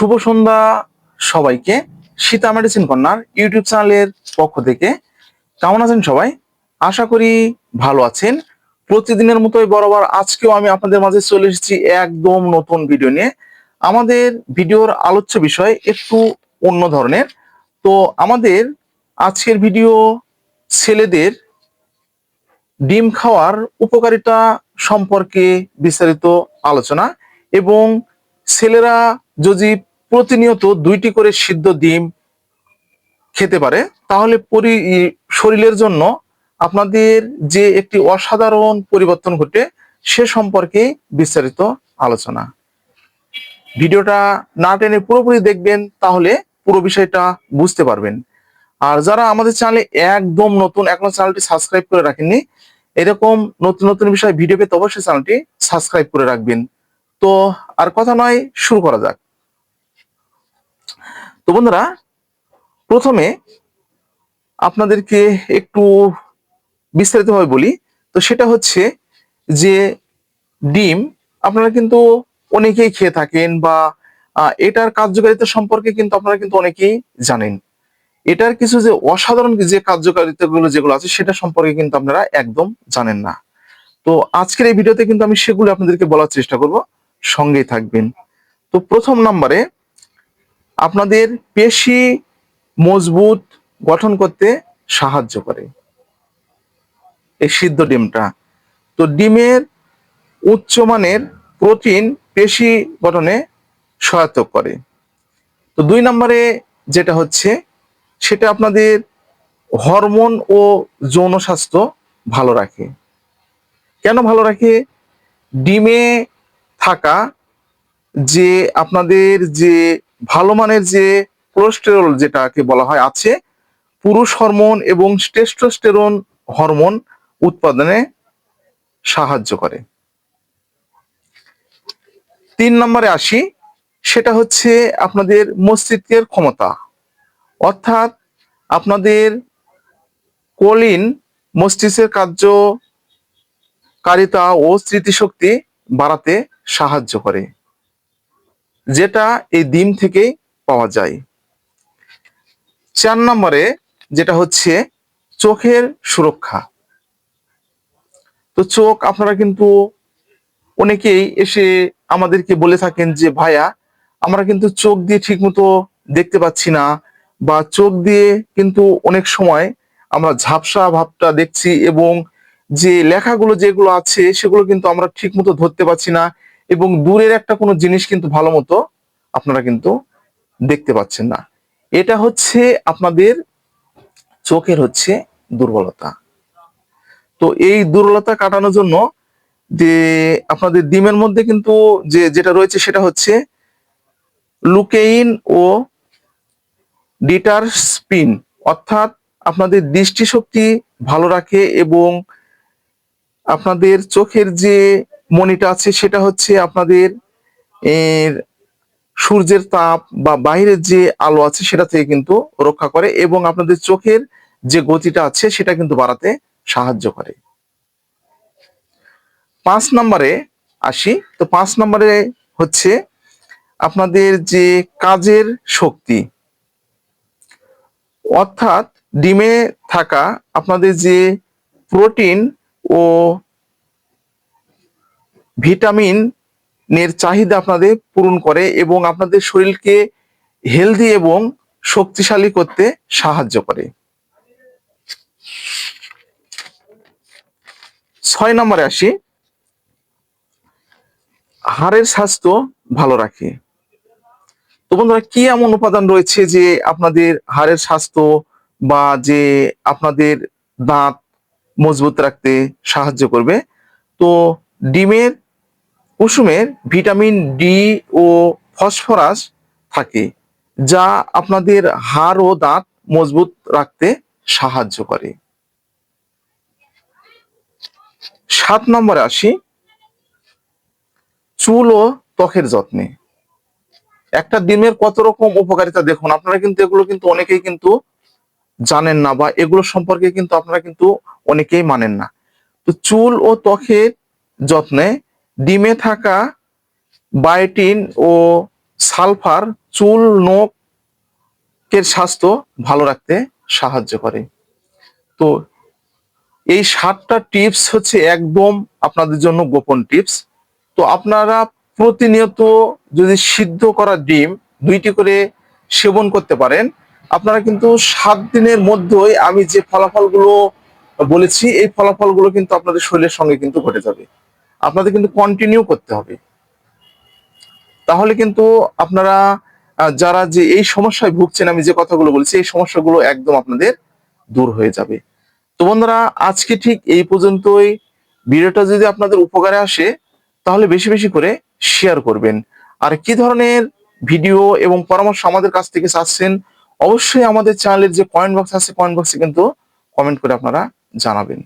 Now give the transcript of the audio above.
শুভ সন্ধ্যা সবাইকে। Sita medicine corner YouTube চ্যানেলের পক্ষ থেকে কেমন আছেন সবাই? আশা করি ভালো আছেন। প্রতিদিনের মতোই বরাবর আজকেও আমি আপনাদের মাঝে চলে এসেছি একদম নতুন ভিডিও নিয়ে। আমাদের ভিডিওর আলোচ্য বিষয় একটু অন্য ধরনের। তো আমাদের আজকের ভিডিও ছেলেদের ডিম খাওয়ার উপকারিতা সম্পর্কে বিস্তারিত আলোচনা, এবং ছেলেরা যদি প্রতিনিয়ত 2টি করে সিদ্ধ ডিম খেতে পারে তাহলে শরীরের জন্য আপনাদের যে একটি অসাধারণ পরিবর্তন ঘটে সে সম্পর্কে বিস্তারিত আলোচনা। ভিডিওটা না টেনে পুরোপুরি দেখবেন, তাহলে পুরো বিষয়টা বুঝতে পারবেন। আর যারা আমাদের চ্যানেলে একদম নতুন, এখনো চ্যানেলটি সাবস্ক্রাইব করে রাখেননি, এরকম নতুন নতুন বিষয় ভিডিও পেতে অবশ্যই চ্যানেলটি সাবস্ক্রাইব করে রাখবেন। তো আর কথা নয়, শুরু করা যাক। তো বন্ধুরা, প্রথমে আপনাদেরকে একটু বিস্তারিতভাবে বলি। তো সেটা হচ্ছে যে ডিম আপনারা কিন্তু অনেকেই খেয়ে থাকেন, বা এটার কার্যকারিতা সম্পর্কে কিন্তু আপনারা কিন্তু অনেকেই জানেন। এটার কিছু যে অসাধারণ যে কার্যকারিতাগুলো যেগুলো আছে সেটা সম্পর্কে কিন্তু আপনারা একদম জানেন না। তো আজকের এই ভিডিওতে কিন্তু আমি সেগুলো আপনাদেরকে বলার চেষ্টা করব, সঙ্গেই থাকবেন। তো প্রথম নম্বরে, আপনাদের পেশি মজবুত গঠন করতে সাহায্য করে এই সিদ্ধ ডিমটা। তো ডিমের উচ্চমানের প্রোটিন পেশি গঠনে সহায়তা করে। তো 2 নম্বরে যেটা হচ্ছে, সেটা আপনাদের হরমোন ও যৌন স্বাস্থ্য ভালো রাখে। কেন ভালো রাখে? ডিমে থাকা যে আপনাদের যে ভালো মানের যে কোলেস্টেরল যেটাকে বলা হয় আছে, পুরুষ হরমোন এবং টেস্টোস্টেরন হরমোন উৎপাদনে সাহায্য করে। 3 নম্বরে আসি, সেটা হচ্ছে আপনাদের মস্তিষ্কের ক্ষমতা, অর্থাৎ আপনাদের কোলিন মস্তিষ্কের কার্যকারিতা ও স্মৃতিশক্তি বাড়াতে সাহায্য করে, যেটা এই ডিম থেকেই পাওয়া যায়। 4 নম্বরে যেটা হচ্ছে চোখের সুরক্ষা। তো চোখ আপনারা কিন্তু অনেকেই এসে আমাদেরকে বলে থাকেন যে ভাইয়া, আমরা কিন্তু চোখ দিয়ে ঠিক মতো দেখতে পাচ্ছি না, বা চোখ দিয়ে কিন্তু অনেক সময় আমরা ঝাপসা ভাবটা দেখছি, এবং যে লেখাগুলো যেগুলো আছে সেগুলো কিন্তু আমরা ঠিক মতো ধরতে পারছি না, এবং দূরের একটা কোনো জিনিস কিন্তু ভালো মতো আপনারা কিন্তু দেখতে পাচ্ছেন না। এটা হচ্ছে আপনাদের চোখের হচ্ছে দুর্বলতা। তো এই দুর্বলতা কাটানোর জন্য যে আপনাদের ডিমের মধ্যে কিন্তু যেটা রয়েছে সেটা হচ্ছে লুকেইন ও ডিটারস্পিন, অর্থাৎ আপনাদের দৃষ্টিশক্তি ভালো রাখে, এবং আপনাদের চোখের যে মনিটা আছে সেটা হচ্ছে আপনাদের এর সূর্যের তাপ বা বাইরের যে আলো আছে সেটা থেকে কিন্তু রক্ষা করে, এবং আপনাদের চোখের যে গতিটা আছে সেটা কিন্তু বাড়াতে সাহায্য করে। 5 নম্বরে আসি। তো 5 নম্বরে হচ্ছে আপনাদের যে কাজের শক্তি, অর্থাৎ ডিমে থাকা আপনাদের যে প্রোটিন ও ভিটামিনের চাহিদা আপনাদের পূরণ করে, এবং আপনাদের শরীরকে হেলদি এবং শক্তিশালী করতে সাহায্য করে। 6 নম্বরে আসি, হাড়ের স্বাস্থ্য ভালো রাখে। তো বন্ধুরা, কি এমন উপাদান রয়েছে যে আপনাদের হাড়ের স্বাস্থ্য বা যে আপনাদের দাঁত মজবুত রাখতে সাহায্য করবে? তো ডিমের কুসুমের ভিটামিন ডি ও ফসফরাস থাকে, যা আপনাদের হাড় ও দাঁত মজবুত রাখতে সাহায্য করে। 7 নম্বরে আসি, চুল ও ত্বকের যত্নে। একটা ডিমের কত রকম উপকারিতা দেখুন, আপনারা কিন্তু এগুলো কিন্তু অনেকেই কিন্তু জানেন না, বা এগুলো সম্পর্কে কিন্তু আপনারা কিন্তু অনেকেই মানেন না। তো চুল ও ত্বকের যত্নে ডিমে থাকা বায়োটিন ও সালফার চুল নখের স্বাস্থ্য ভালো রাখতে সাহায্য করে। তো এই 7টা টিপস হচ্ছে একদম আপনাদের জন্য গোপন টিপস। তো আপনারা প্রতিনিয়ত যদি সিদ্ধ করা ডিম 2টি করে সেবন করতে পারেন, আপনারা কিন্তু 7 দিনের মধ্যেই আমি যে ফলাফলগুলো বলেছি এই ফলাফলগুলো কিন্তু আপনাদের শরীরের সঙ্গে কিন্তু ঘটে যাবে। আপনাদের কিন্তু কন্টিনিউ করতে হবে। তাহলে কিন্তু আপনারা যারা যে এই সমস্যায় ভুগছেন, আমি যে কথাগুলো বলেছি এই সমস্যাগুলো একদম আপনাদের দূর হয়ে যাবে। তো বন্ধুরা, আজকে ঠিক এই পর্যন্তই। ভিডিওটা যদি আপনাদের উপকারে আসে তাহলে বেশি বেশি করে শেয়ার করবেন। আর কি ধরনের ভিডিও এবং পরামর্শ আমাদের কাছ থেকে চাচ্ছেন, অবশ্যই আমাদের চ্যানেলের যে কমেন্ট বক্স আছে কমেন্ট বক্সে কিন্তু কমেন্ট করে আপনারা জানাবেন।